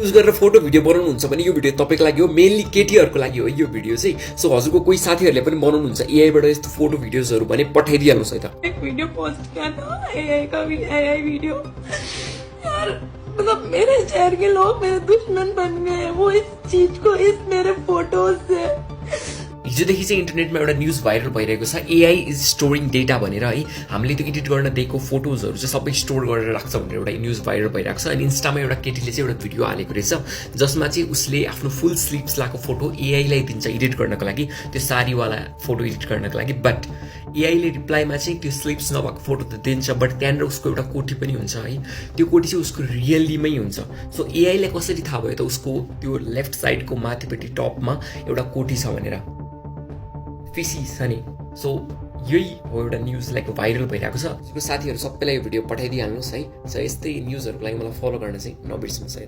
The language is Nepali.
युज गरेर फोटो भिडियो बनाउनुहुन्छ भने यो भिडियो तपाईँको लागि हो, मेनली केटीहरूको लागि हो यो भिडियो चाहिँ। सो हजुरको कोही साथीहरूले पनि बनाउनुहुन्छ एआईबाट यस्तो फोटो भिडियोजहरू भने पठाइदिइहाल्नुहोस् है त। एक वीडियो पोस्ट किया था एआई का भी एआई वीडियो यार, मतलब मेरे शहर के लोग मेरे दुश्मन बन गए हैं वो इस चीज को, इस मेरे फोटोज से। हिजोदेखि चाहिँ इन्टरनेटमा एउटा न्युज भाइरल भइरहेको छ, एआई इज स्टोरिङ डेटा भनेर है। हामीले त्यो एडिट गर्न दिएको फोटोजहरू चाहिँ सबै स्टोर गरेर राख्छ भनेर एउटा न्युज भाइरल भइरहेको छ। अनि इन्स्टामा एउटा केटीले चाहिँ एउटा भिडियो हालेको रहेछ जसमा चाहिँ उसले आफ्नो फुल स्लिप्स लगाएको फोटो एआईलाई दिन्छ एडिट गर्नको लागि, त्यो साडीवाला फोटो एडिट गर्नको लागि। बट एआईले रिप्लाईमा चाहिँ त्यो स्लिप्स नभएको फोटो त दिन्छ, बट त्यहाँनिर उसको एउटा कोटी पनि हुन्छ है, त्यो कोटी चाहिँ उसको रियल्लीमै हुन्छ। सो एआईलाई कसरी थाहा भयो त उसको त्यो लेफ्ट साइडको माथिपट्टि टपमा एउटा कोटी छ भनेर? फिसी छ नि। सो यही हो एउटा न्युज लाइक भाइरल भइरहेको छ। साथीहरू सबैलाई यो भिडियो पठाइदिइहाल्नुहोस् है। सो यस्तै न्युजहरूको लागि मलाई फलो गर्न चाहिँ नबिर्सिनुहोस् है।